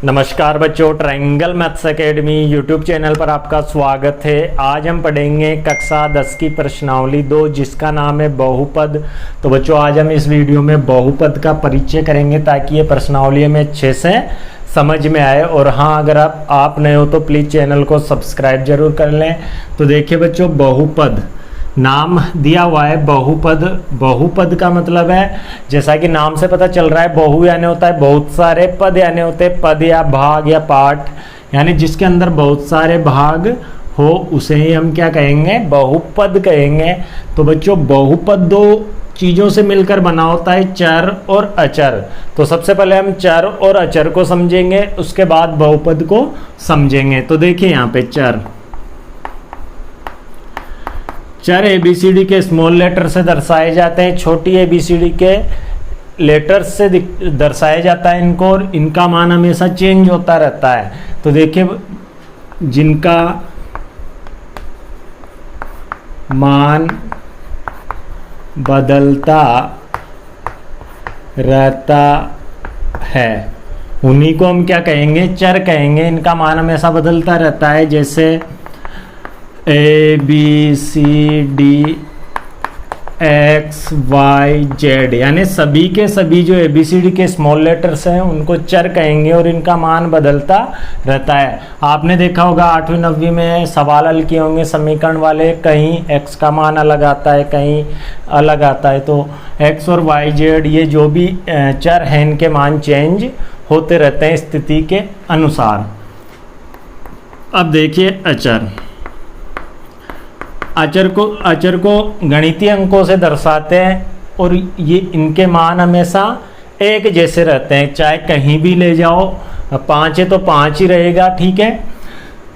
नमस्कार बच्चों, triangle maths academy YouTube channel पर आपका स्वागत है। आज हम पढ़ेंगे कक्षा 10 की प्रश्नावली 2 जिसका नाम है बहुपद। तो बच्चों आज हम इस वीडियो में बहुपद का परिचय करेंगे ताकि ये प्रश्नावली हमें अच्छे से समझ में आए। और हाँ, अगर आप नए हो तो प्लीज़ चैनल को सब्सक्राइब जरूर कर लें। तो देखिए बच्चों, बहुपद नाम दिया हुआ है बहुपद। बहुपद का मतलब है, जैसा कि नाम से पता चल रहा है, बहु यानी होता है बहुत सारे, पद यानी होते हैं पद या भाग या पार्ट, यानी जिसके अंदर बहुत सारे भाग हो उसे ही हम क्या कहेंगे, बहुपद कहेंगे। तो बच्चों बहुपद दो चीज़ों से मिलकर बना होता है, चर और अचर। तो सबसे पहले हम चर और अचर को समझेंगे, उसके बाद बहुपद को समझेंगे। तो देखिए यहाँ पे चर एबीसीडी के स्मॉल लेटर से दर्शाए जाते हैं, छोटी एबीसीडी के लेटर्स से दर्शाया जाता है इनको, और इनका मान हमेशा चेंज होता रहता है। तो देखिए जिनका मान बदलता रहता है उन्हीं को हम क्या कहेंगे, चर कहेंगे। इनका मान हमेशा बदलता रहता है, जैसे A B C D X Y Z, यानी सभी के सभी जो ए बी सी डी के स्मॉल लेटर्स हैं उनको चर कहेंगे और इनका मान बदलता रहता है। आपने देखा होगा 8वीं 9वीं में सवाल हल किए होंगे समीकरण वाले, कहीं एक्स का मान अलग आता है कहीं अलग आता है। तो एक्स और वाई जेड ये जो भी चर हैं इनके मान चेंज होते रहते हैं स्थिति के अनुसार। अब देखिए अचर को गणितीय अंकों से दर्शाते हैं और ये इनके मान हमेशा एक जैसे रहते हैं, चाहे कहीं भी ले जाओ। 5 है तो 5 ही रहेगा, ठीक है।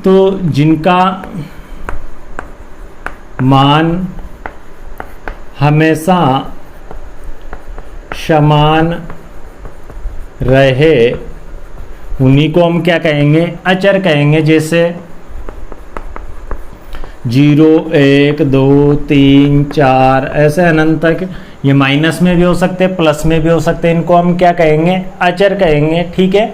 तो जिनका मान हमेशा समान रहे उन्हीं को हम क्या कहेंगे, अचर कहेंगे। जैसे 0 1 2 3 4 ऐसे अनंत तक, ये माइनस में भी हो सकते हैं प्लस में भी हो सकते हैं, इनको हम क्या कहेंगे, अचर कहेंगे, ठीक है।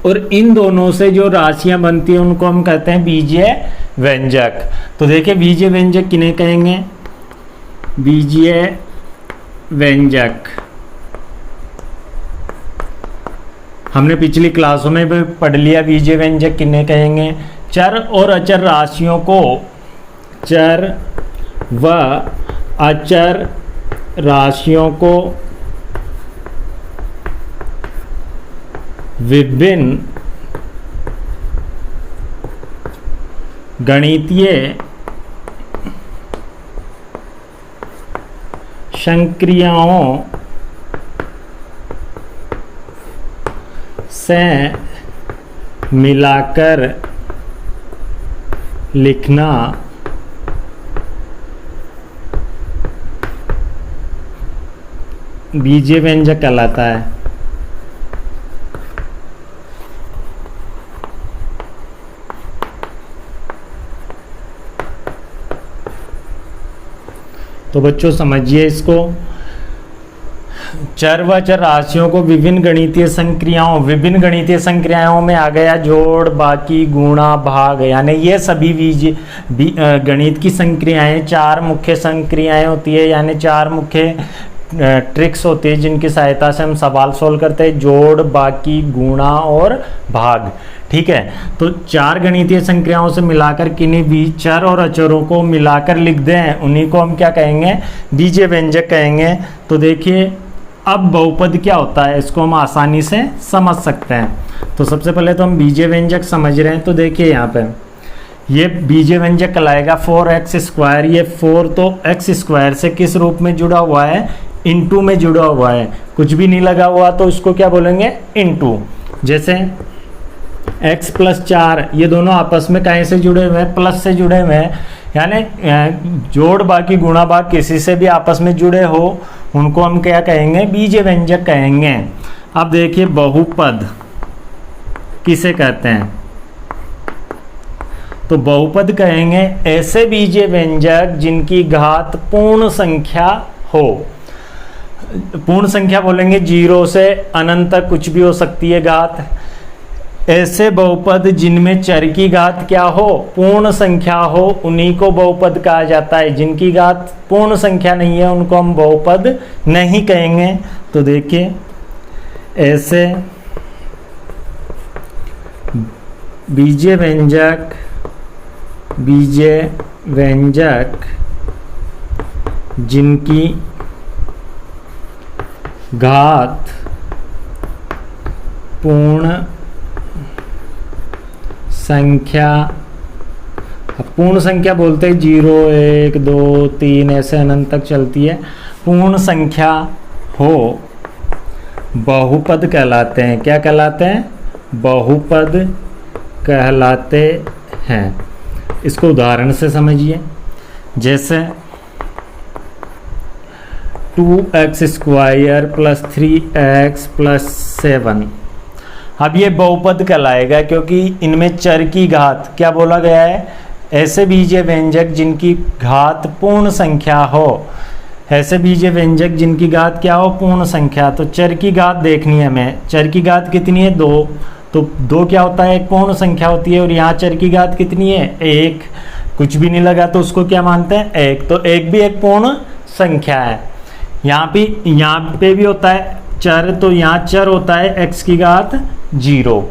और इन दोनों से जो राशियां बनती हैं उनको हम कहते हैं बीजीय व्यंजक। तो देखिए बीजीय व्यंजक किन्हें कहेंगे, बीजीय व्यंजक हमने पिछली क्लासों में भी पढ़ लिया। बीजीय व्यंजक किन्हें कहेंगे, चर और अचर राशियों को, चर व अचर राशियों को विभिन्न गणितीय संक्रियाओं से मिलाकर लिखना बीजीय व्यंजक कहलाता है। तो बच्चों समझिए इसको, चर व अचर राशियों को विभिन्न गणितीय संक्रियाओं में आ गया जोड़, बाकी, गुणा, भाग, यानी ये सभी गणित की संक्रियाएं 4 मुख्य संक्रियाएं होती है, यानी 4 मुख्य ट्रिक्स होती है जिनकी सहायता से हम सवाल सोल्व करते हैं, जोड़, बाकी, गुणा और भाग, ठीक है। तो 4 गणितीय संक्रियाओं से मिलाकर किन्हीं भी चर और अचरों को मिलाकर लिख दें उन्हीं को हम क्या कहेंगे, बीजीय व्यंजक कहेंगे। तो देखिए अब बहुपद क्या होता है इसको हम आसानी से समझ सकते हैं। तो सबसे पहले तो हम बीजीय व्यंजक समझ रहे हैं। तो देखिए यहाँ पे ये बीजीय व्यंजक कहलाएगा 4x²। ये 4 तो x² से किस रूप में जुड़ा हुआ है, इनटू में जुड़ा हुआ है, कुछ भी नहीं लगा हुआ तो इसको क्या बोलेंगे, इनटू। जैसे x + 4 ये दोनों आपस में कहीं से जुड़े हुए हैं, प्लस से जुड़े हुए हैं, यानी जोड़, बाकी, गुणा, भाग किसी से भी आपस में जुड़े हो उनको हम क्या कहेंगे, बीजीय व्यंजक कहेंगे। अब देखिए बहुपद किसे कहते हैं, तो बहुपद कहेंगे ऐसे बीजीय व्यंजक जिनकी घात पूर्ण संख्या हो। पूर्ण संख्या बोलेंगे 0 से अनंत तक कुछ भी हो सकती है घात। ऐसे बहुपद जिनमें चर की घात क्या हो, पूर्ण संख्या हो, उन्हीं को बहुपद कहा जाता है। जिनकी घात पूर्ण संख्या नहीं है उनको हम बहुपद नहीं कहेंगे। तो देखिए ऐसे बीजीय व्यंजक जिनकी घात पूर्ण संख्या, पूर्ण संख्या बोलते हैं 0 1 2 3 ऐसे अनंत तक चलती है, पूर्ण संख्या हो, बहुपद कहलाते हैं। क्या कहलाते हैं? बहुपद कहलाते हैं। इसको उदाहरण से समझिए, जैसे 2x² + 3x + 7। अब ये बहुपद कहलाएगा क्योंकि इनमें चर की घात क्या बोला गया है, ऐसे बीजीय व्यंजक जिनकी घात पूर्ण संख्या हो। ऐसे बीजीय व्यंजक जिनकी घात क्या हो, पूर्ण संख्या। तो चर की घात देखनी है हमें। चर की घात कितनी है? 2। तो 2 क्या होता है? एक पूर्ण संख्या होती है। और यहाँ चर की घात कितनी है? 1। कुछ भी नहीं लगा तो उसको क्या मानते हैं? 1। तो 1 भी एक पूर्ण संख्या है। यहाँ पे भी होता है चर, तो यहाँ चर होता है x की घात 0,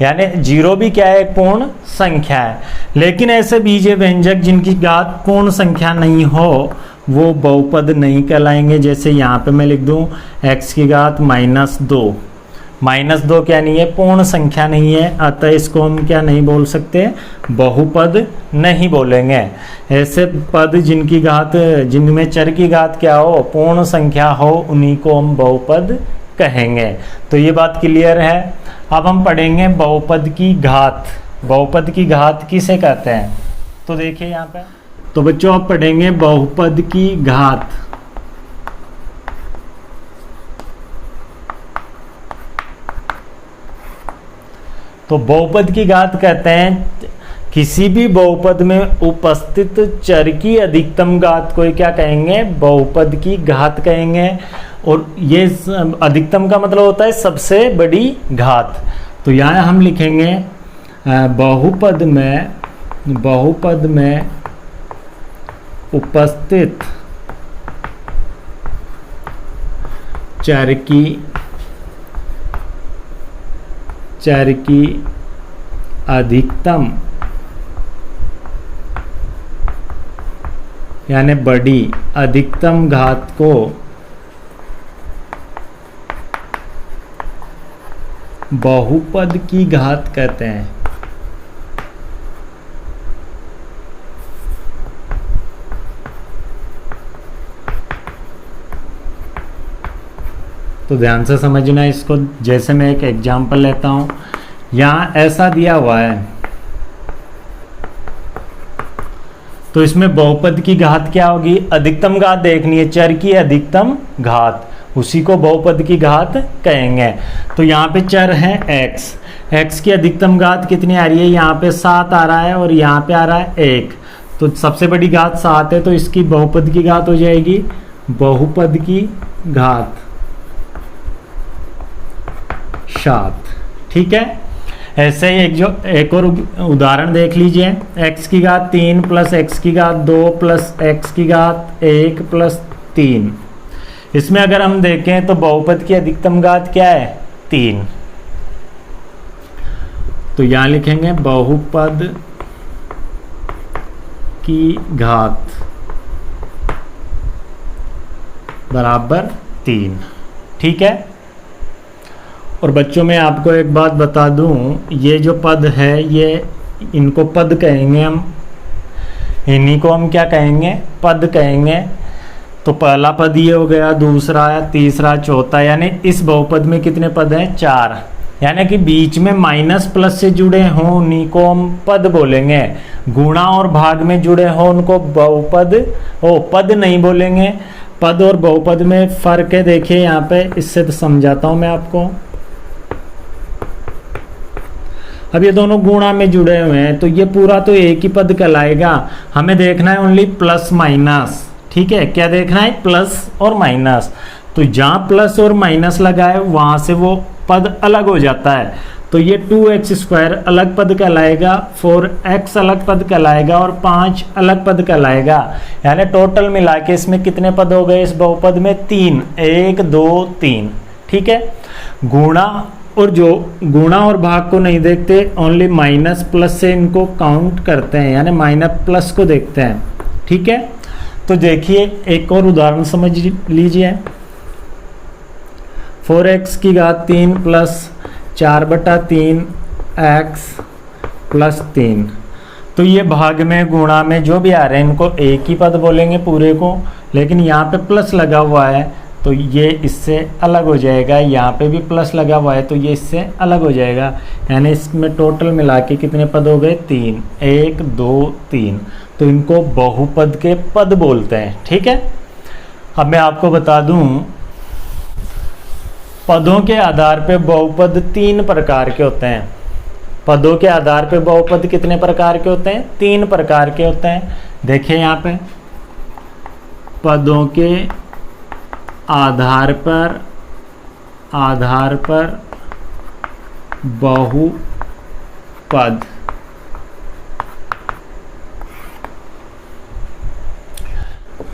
यानी 0 भी क्या है? एक पूर्ण संख्या है। लेकिन ऐसे बीजीय व्यंजक जिनकी घात पूर्ण संख्या नहीं हो वो बहुपद नहीं कहलाएंगे। जैसे यहाँ पे मैं लिख दूँ x की घात -2। -2 क्या नहीं है? पूर्ण संख्या नहीं है, अतः इसको हम क्या नहीं बोल सकते? बहुपद नहीं बोलेंगे। ऐसे पद जिनकी घात, जिनमें चर की घात क्या हो, पूर्ण संख्या हो, उन्हीं को हम बहुपद कहेंगे। तो ये बात क्लियर है। अब हम पढ़ेंगे बहुपद की घात। बहुपद की घात किसे कहते हैं? तो देखिए यहाँ पे, तो बच्चों आप पढ़ेंगे बहुपद की घात। तो बहुपद की घात कहते हैं किसी भी बहुपद में उपस्थित चर की अधिकतम घात को क्या कहेंगे? बहुपद की घात कहेंगे। और ये अधिकतम का मतलब होता है सबसे बड़ी घात। तो यहाँ हम लिखेंगे बहुपद में उपस्थित चर की अधिकतम यानी बड़ी अधिकतम घात को बहुपद की घात कहते हैं। तो ध्यान से समझना इसको। जैसे मैं एक एग्जांपल लेता हूं, यहां ऐसा दिया हुआ है, तो इसमें बहुपद की घात क्या होगी? अधिकतम घात देखनी है, चर की अधिकतम घात, उसी को बहुपद की घात कहेंगे। तो यहाँ पे चर है x की अधिकतम घात कितनी आ रही है? यहाँ पे 7 आ रहा है और यहाँ पे आ रहा है 1। तो सबसे बड़ी घात 7 है, तो इसकी बहुपद की घात हो जाएगी बहुपद की घात 7। ठीक है। ऐसे ही एक और उदाहरण देख लीजिए। x की घात 3 + x की घात 2 + x की घात 1 + 3। इसमें अगर हम देखें तो बहुपद की अधिकतम घात क्या है? 3। तो यहां लिखेंगे बहुपद की घात बराबर 3। ठीक है। और बच्चों में आपको एक बात बता दूं, ये जो पद है ये इनको पद कहेंगे हम, इन्हीं को हम क्या कहेंगे? पद कहेंगे। तो पहला पद ये हो गया, दूसरा, तीसरा, चौथा, यानी इस बहुपद में कितने पद हैं? 4। यानी कि बीच में माइनस प्लस से जुड़े हों उन्हीं को हम पद बोलेंगे। गुणा और भाग में जुड़े हों उनको बहुपद पद नहीं बोलेंगे। पद और बहुपद में फर्क है, देखिए यहाँ पे, इससे तो समझाता हूं मैं आपको। अब ये दोनों गुणा में जुड़े हुए हैं तो ये पूरा तो एक ही पद कहलाएगा। हमें देखना है ओनली प्लस माइनस। ठीक है, क्या देखना है? प्लस और माइनस। तो जहाँ प्लस और माइनस लगा है वहाँ से वो पद अलग हो जाता है। तो ये 2x² अलग पद कहलाएगा, 4x अलग पद कहलाएगा और 5 अलग पद कहलाएगा। यानी टोटल मिला के इसमें कितने पद हो गए इस बहुपद में? 3, 1 2 3। ठीक है। गुणा और जो गुणा और भाग को नहीं देखते, ओनली माइनस प्लस से इनको काउंट करते हैं, यानी माइनस प्लस को देखते हैं। ठीक है। तो देखिए एक और उदाहरण समझ लीजिए। 4x की घात 3 प्लस 4/3 x प्लस 3। तो ये भाग में गुणा में जो भी आ रहे हैं इनको एक ही पद बोलेंगे पूरे को, लेकिन यहाँ पे प्लस लगा हुआ है तो ये इससे अलग हो जाएगा, यहाँ पे भी प्लस लगा हुआ है तो ये इससे अलग हो जाएगा। यानी इसमें टोटल मिला के कितने पद हो गए? 3, 1 2 3। तो इनको बहुपद के पद बोलते हैं। ठीक है। अब मैं आपको बता दूं, पदों के आधार पे बहुपद 3 प्रकार के होते हैं। पदों के आधार पे बहुपद कितने प्रकार के होते हैं? 3 प्रकार के होते हैं। देखिए यहाँ पे पदों के आधार पर बहुपद।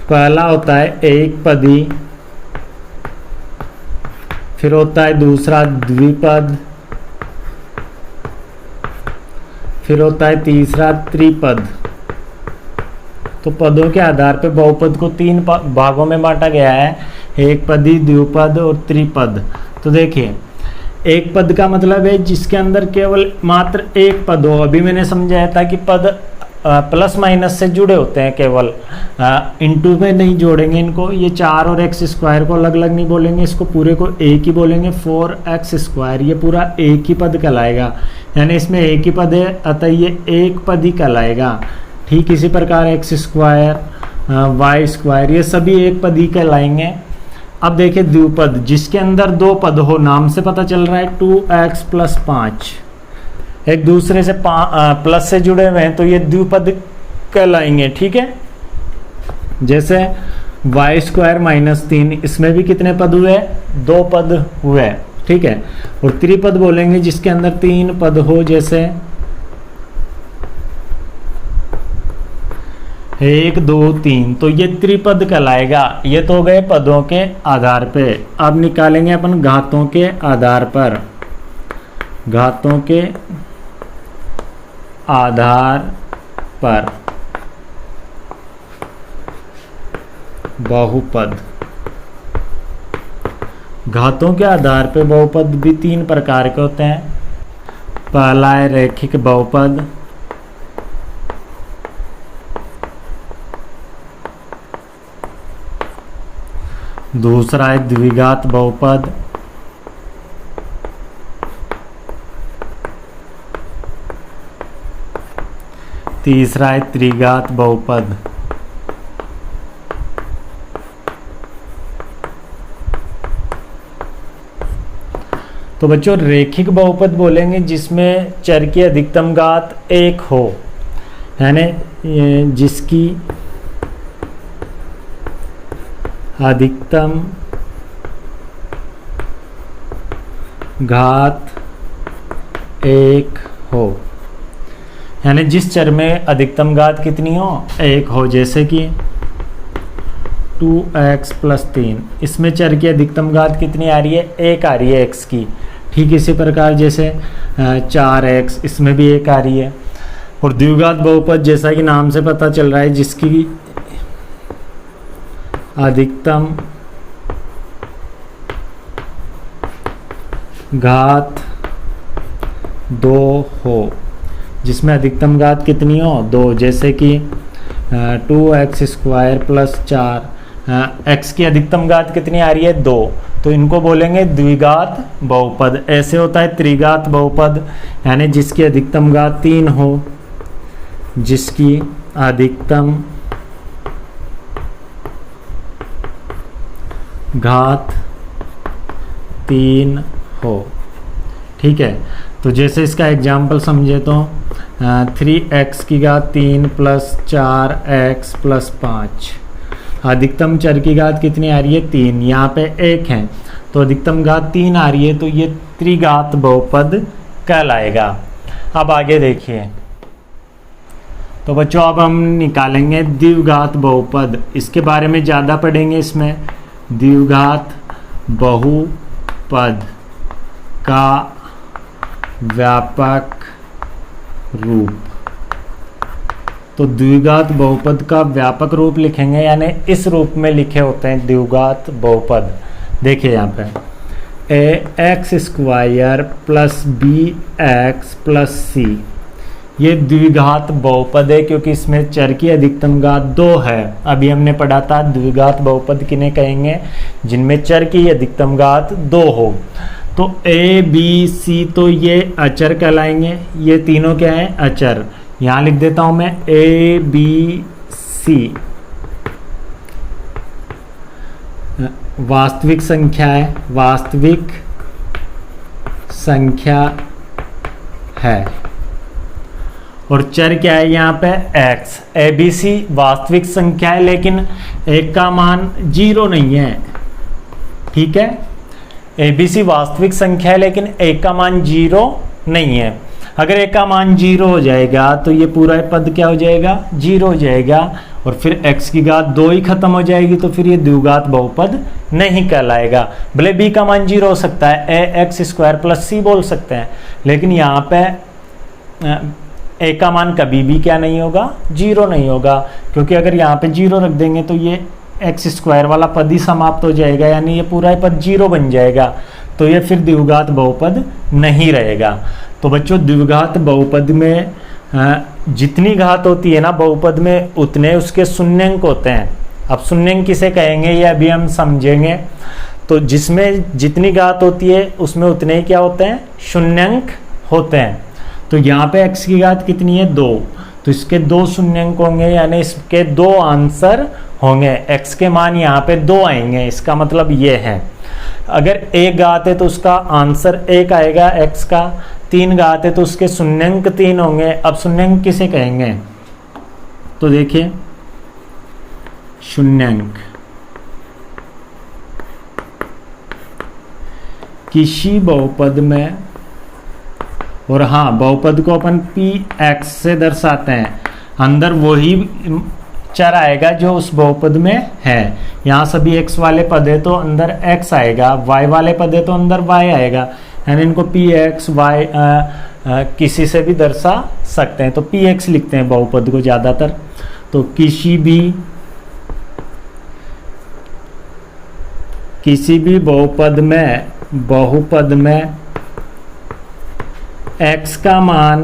पहला होता है एक पदी, फिर होता है दूसरा द्विपद, फिर होता है तीसरा त्रिपद। तो पदों के आधार पर बहुपद को 3 भागों में बांटा गया है, एक पदी, द्विपद और त्रिपद। तो देखिए एक पद का मतलब है जिसके अंदर केवल मात्र एक पद हो। अभी मैंने समझाया था कि पद प्लस माइनस से जुड़े होते हैं, केवल इनटू में नहीं जोड़ेंगे इनको। ये 4 और x² को अलग अलग नहीं बोलेंगे, इसको पूरे को एक ही बोलेंगे, 4x²। ये पूरा एक ही पद कहलाएगा, यानी इसमें एक ही पद है, अतः ये एक पद ही कहलाएगा। ठीक इसी प्रकार x², y², ये सभी एक पद ही कहलाएंगे। अब देखिए द्विपद, जिसके अंदर 2 पद हो, नाम से पता चल रहा है 2x प्लस 5, एक दूसरे से प्लस से जुड़े हुए हैं तो ये द्विपद कहलाएंगे। ठीक है। जैसे y² माइनस 3, इसमें भी कितने पद हुए? 2 पद हुए। ठीक है। और त्रिपद बोलेंगे जिसके अंदर 3 पद हो, जैसे 1 2 3, तो ये त्रिपद कहलाएगा। ये तो हो गए पदों के आधार पे। अब निकालेंगे अपन घातों के आधार पर। घातों के आधार पर बहुपद। घातों के आधार पे बहुपद भी 3 प्रकार के होते हैं। पहला है रैखिक बहुपद, दूसरा है द्विघात बहुपद, तीसरा है त्रिघात बहुपद। तो बच्चों रैखिक बहुपद बोलेंगे जिसमें चर की अधिकतम घात 1 हो, यानी जिसकी अधिकतम घात 1 हो, यानी जिस चर में अधिकतम घात कितनी हो? 1 हो। जैसे कि 2x प्लस 3, इसमें चर की अधिकतम घात कितनी आ रही है? 1 आ रही है x की। ठीक इसी प्रकार जैसे 4x, इसमें भी 1 आ रही है। और द्विघात बहुपद जैसा कि नाम से पता चल रहा है जिसकी अधिकतम घात 2 हो, जिसमें अधिकतम घात कितनी हो? 2। जैसे कि 2x² प्लस 4, x की अधिकतम घात कितनी आ रही है? 2। तो इनको बोलेंगे द्विघात बहुपद। ऐसे होता है त्रिघात बहुपद, यानी जिसकी अधिकतम घात 3 हो, जिसकी अधिकतम घात 3 हो। ठीक है। तो जैसे इसका एग्जाम्पल समझे तो 3x की घात 3 प्लस 4x प्लस 5। अधिकतम चर की घात कितनी आ रही है 3, यहाँ पे 1 है तो अधिकतम घात 3 आ रही है, तो ये त्रिघात बहुपद कहलाएगा। अब आगे देखिए, तो बच्चों अब हम निकालेंगे द्विघात बहुपद। इसके बारे में ज़्यादा पढ़ेंगे इसमें। द्विघात बहुपद का व्यापक रूप, तो द्विघात बहुपद का व्यापक रूप लिखेंगे, यानी इस रूप में लिखे होते हैं द्विघात बहुपद। देखिए यहाँ पे ax² plus bx plus c, ये द्विघात बहुपद है क्योंकि इसमें चर की अधिकतम घात 2 है। अभी हमने पढ़ा था द्विघात बहुपद किन्हें कहेंगे, जिनमें चर की अधिकतम घात 2 हो। तो a b c तो ये अचर कहलाएंगे, ये तीनों क्या है अचर। यहाँ लिख देता हूँ मैं a b c वास्तविक संख्या है, वास्तविक संख्या है, और चर क्या है यहाँ पे x। a b c वास्तविक संख्या है लेकिन एक का मान 0 नहीं है, ठीक है। a b c वास्तविक संख्या है लेकिन एक का मान 0 नहीं है। अगर एक का मान 0 हो जाएगा तो ये पूरा पद क्या हो जाएगा 0 हो जाएगा, और फिर x की घात 2 ही खत्म हो जाएगी, तो फिर ये द्विघात बहुपद नहीं कहलाएगा। भले b का मान 0 हो सकता है, ax² प्लस c बोल सकते हैं, लेकिन यहाँ पे a का मान कभी भी क्या नहीं होगा 0 नहीं होगा, क्योंकि अगर यहाँ पे 0 रख देंगे तो ये x² वाला पद ही समाप्त हो जाएगा, यानी ये पूरा पद 0 बन जाएगा, तो ये फिर द्विघात बहुपद नहीं रहेगा। तो बच्चों द्विघात बहुपद में जितनी घात होती है ना बहुपद में, उतने उसके शून्यंक होते हैं। अब शून्यंक किसे कहेंगे ये अभी हम समझेंगे। तो जिसमें जितनी घात होती है उसमें उतने ही क्या होते हैं शून्यंक होते हैं। तो यहाँ पे x की घात कितनी है 2, तो इसके 2 शून्यंक होंगे, यानी इसके 2 आंसर होंगे। x के मान यहाँ पे 2 आएंगे, इसका मतलब ये है। अगर एक घात है तो उसका आंसर 1 आएगा x का, 3 घात है तो उसके शून्यंक 3 होंगे। अब शून्यंक किसे कहेंगे, तो देखिए शून्यंक किसी बहुपद में, और हाँ बहुपद को अपन px से दर्शाते हैं, अंदर वही चर आएगा जो उस बहुपद में है। यहाँ सभी x वाले पद है तो अंदर x आएगा, y वाले पद है तो अंदर y आएगा, यानी इनको px y किसी से भी दर्शा सकते हैं। तो px लिखते हैं बहुपद को ज़्यादातर। तो किसी भी बहुपद में x का मान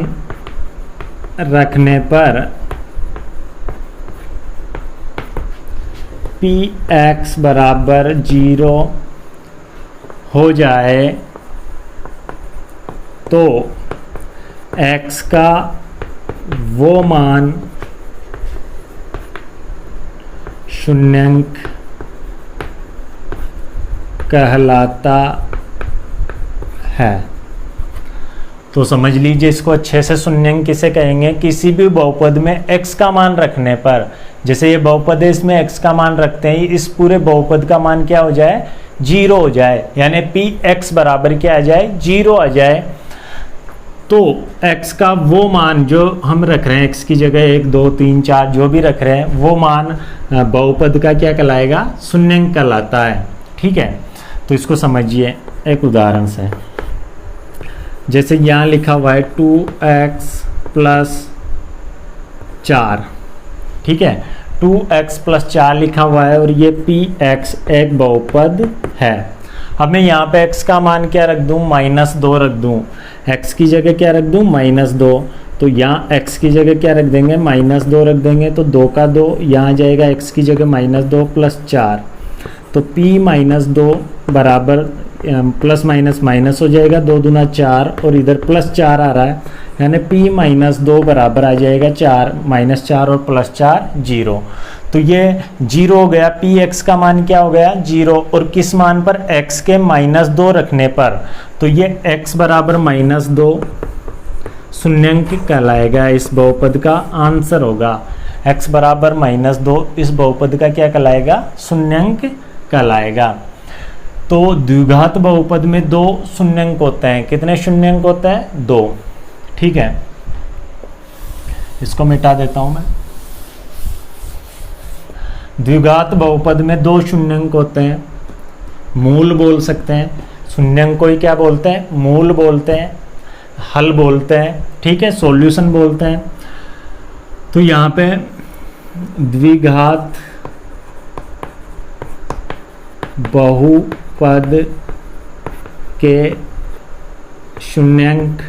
रखने पर px बराबर 0 हो जाए तो x का वो मान शून्यंक कहलाता है। तो समझ लीजिए इसको अच्छे से, शून्यंक किसे कहेंगे, किसी भी बहुपद में x का मान रखने पर, जैसे ये बहुपद है इसमें x का मान रखते हैं, इस पूरे बहुपद का मान क्या हो जाए 0 हो जाए, यानी px बराबर क्या आ जाए 0 आ जाए। तो x का वो मान जो हम रख रहे हैं, x की जगह 1 2 3 4 जो भी रख रहे हैं, वो मान बहुपद का क्या कहलाएगा शून्यंक कहलाता है, ठीक है। तो इसको समझिए एक उदाहरण से, जैसे यहाँ लिखा हुआ है 2x प्लस 4, ठीक है 2x प्लस 4 लिखा हुआ है, और ये px एक बहुपद है। अब मैं यहाँ पे x का मान क्या रख दूँ -2 रख दूँ, x की जगह क्या रख दूँ -2, तो यहाँ x की जगह क्या रख देंगे -2 रख देंगे, तो 2 का 2 यहाँ जाएगा, x की जगह -2 प्लस 4, तो p -2 बराबर प्लस माइनस माइनस हो जाएगा, 2 दूना 4, और इधर प्लस 4 आ रहा है, यानी p -2 बराबर आ जाएगा 4 -4 और प्लस 4 0। तो ये 0 हो गया, px का मान क्या हो गया 0, और किस मान पर x के -2 रखने पर, तो ये x बराबर -2 शून्यंक कहलाएगा, इस बहुपद का आंसर होगा। x बराबर -2 इस बहुपद का क्या कहलाएगा? शून्यंक कहलाएगा। तो द्विघात बहुपद में 2 शून्यंक होते हैं। कितने शून्यंक होते हैं? 2। ठीक है, इसको मिटा देता हूं मैं। द्विघात बहुपद में 2 शून्यंक होते हैं। मूल बोल सकते हैं, शून्यंक को ही क्या बोलते हैं? मूल बोलते हैं, हल बोलते हैं। ठीक है, सॉल्यूशन बोलते हैं। तो यहाँ पे द्विघात बहुपद के शून्यंक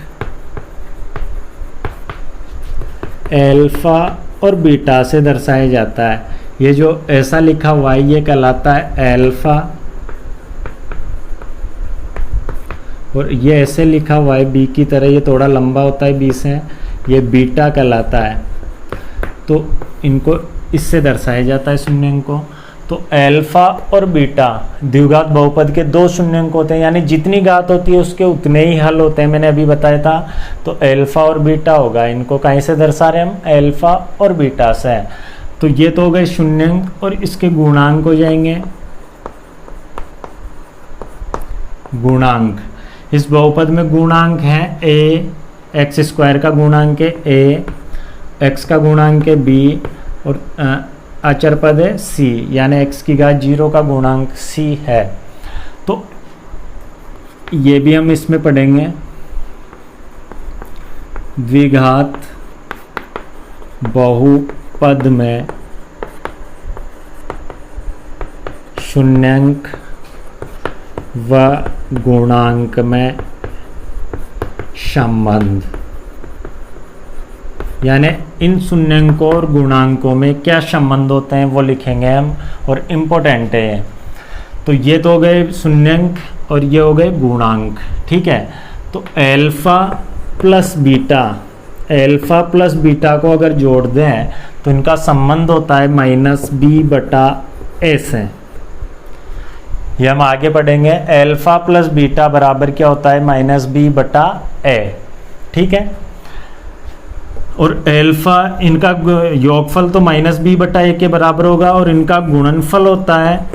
अल्फा और बीटा से दर्शाया जाता है। ये जो ऐसा लिखा हुआ है ये कहलाता है अल्फा, और ये ऐसे लिखा हुआ है बी की तरह, ये थोड़ा लंबा होता है बी से, ये बीटा कहलाता है। तो इनको इससे दर्शाया जाता है शून्यंक को। तो अल्फा और बीटा द्विघात बहुपद के 2 शून्यंक होते हैं, यानी जितनी घात होती है उसके उतने ही हल होते हैं, मैंने अभी बताया था। तो अल्फा और बीटा होगा, इनको कहीं से दर्शा रहे हम? अल्फा और बीटा से। तो ये तो हो गए शून्यंक, और इसके गुणांक हो जाएंगे गुणांक। इस बहुपद में गुणांक है a, एक्स स्क्वायर का गुणांक है a, x का गुणांक है b, और अचर पद है c, यानी x की घात 0 का गुणांक c है। तो ये भी हम इसमें पढ़ेंगे। द्विघात बहुपद में शून्यंक व गुणांक में संबंध, यानी इन शून्यंकों और गुणांकों में क्या संबंध होते हैं वो लिखेंगे हम, और इम्पोर्टेंट है ये। तो ये तो हो गए शून्यंक और ये हो गए गुणांक। ठीक है, तो alpha plus beta, alpha plus beta को अगर जोड़ दें तो इनका संबंध होता है -b/a से। ये हम आगे पढ़ेंगे। अल्फा प्लस बीटा बराबर क्या होता है? -b/a। ठीक है, और अल्फा इनका योगफल तो -b/a के बराबर होगा, और इनका गुणनफल होता है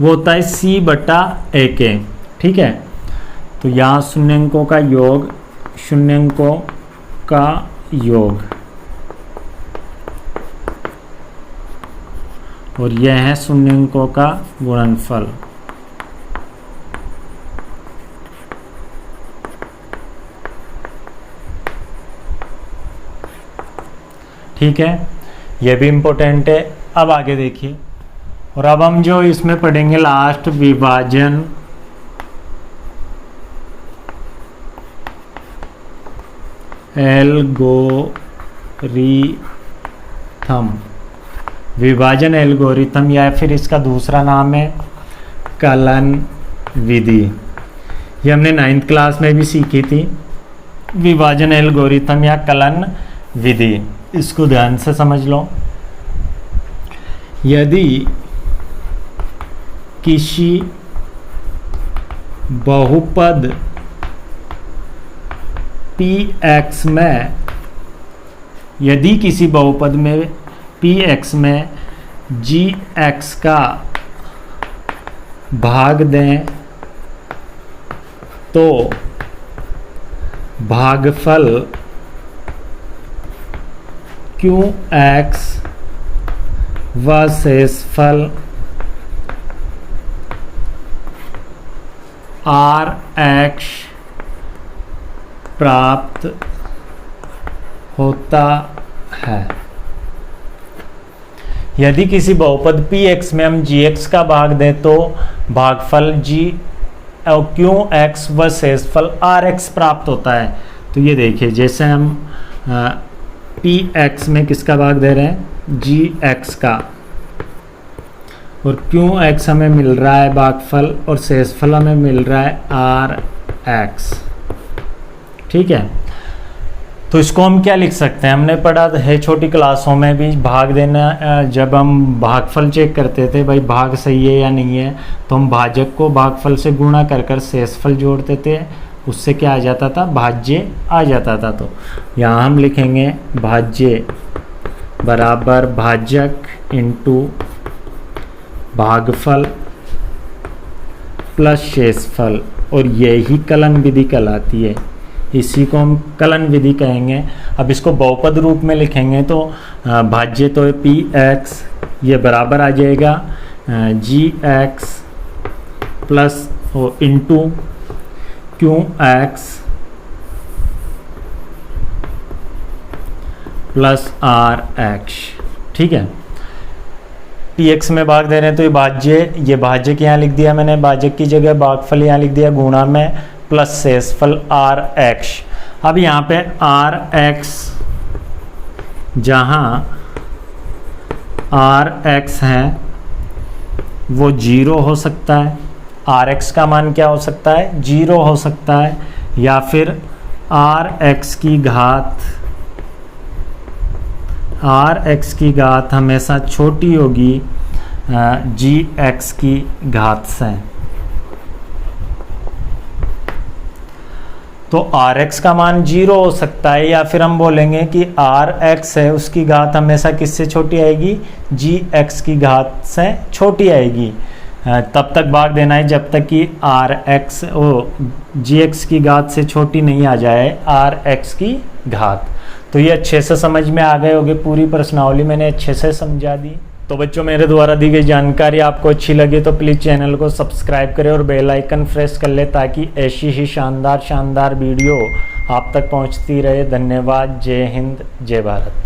वो होता है c/a के। ठीक है, तो यहाँ शून्यंकों का योग, शून्यंकों का योग, और यह है शून्यंकों का गुणनफल। ठीक है, यह भी इम्पोर्टेंट है। अब आगे देखिए, और अब हम जो इसमें पढ़ेंगे लास्ट, विभाजन एल्गोरिथम। विभाजन एल्गोरिथम, या फिर इसका दूसरा नाम है कलन विधि। ये हमने 9th क्लास में भी सीखी थी, विभाजन एल्गोरिथम या कलन विधि। इसको ध्यान से समझ लो। यदि किसी बहुपद px में, यदि किसी बहुपद में px में gx का भाग दें तो भागफल qx व शेषफल rx प्राप्त होता है। यदि किसी बहुपद px में हम gx का भाग दें तो भागफल g और qx व शेषफल rx प्राप्त होता है। तो ये देखिए, जैसे हम px में किसका भाग दे रहे हैं? gx का, और qx हमें मिल रहा है भागफल, और शेषफल हमें मिल रहा है rx। ठीक है, तो इसको हम क्या लिख सकते हैं? हमने पढ़ा है छोटी क्लासों में भी, भाग देना, जब हम भागफल चेक करते थे भाई भाग सही है या नहीं है, तो हम भाजक को भागफल से गुणा कर कर शेषफल जोड़ते थे, उससे क्या आ जाता था? भाज्य आ जाता था। तो यहाँ हम लिखेंगे भाज्य बराबर भाजक इंटू भागफल प्लस शेषफल, और यही कलन विधि कहलाती है। इसी को हम कलन विधि कहेंगे। अब इसको बहुपद रूप में लिखेंगे तो भाज्य तो पी एक्स, ये बराबर आ जाएगा g x plus into q x plus r x. ठीक है, पी एक्स में भाग दे रहे हैं तो ये भाज्य यहाँ लिख दिया मैंने, भाजक की जगह भागफल यहाँ लिख दिया, गुणा में प्लस शेषफल आर एक्स। अब यहाँ पे आर एक्स, जहाँ आर एक्स है वो 0 हो सकता है, आर एक्स का मान क्या हो सकता है 0 हो सकता है, या फिर आर एक्स की घात हमेशा छोटी होगी जी एक्स की घात से। तो आर एक्स का मान 0 हो सकता है, या फिर हम बोलेंगे कि आर एक्स है उसकी घात हमेशा किससे छोटी आएगी, जी एक्स की घात से छोटी आएगी। तब तक भाग देना है जब तक कि आर एक्स जी एक्स की घात से छोटी नहीं आ जाए आर एक्स की घात। तो ये अच्छे से समझ में आ गए होंगे, पूरी प्रश्नावली मैंने अच्छे से समझा दी। तो बच्चों, मेरे द्वारा दी गई जानकारी आपको अच्छी लगे तो प्लीज़ चैनल को सब्सक्राइब करें और बेल आइकन प्रेस कर ले, ताकि ऐसी ही शानदार वीडियो आप तक पहुंचती रहे। धन्यवाद। जय हिंद, जय भारत।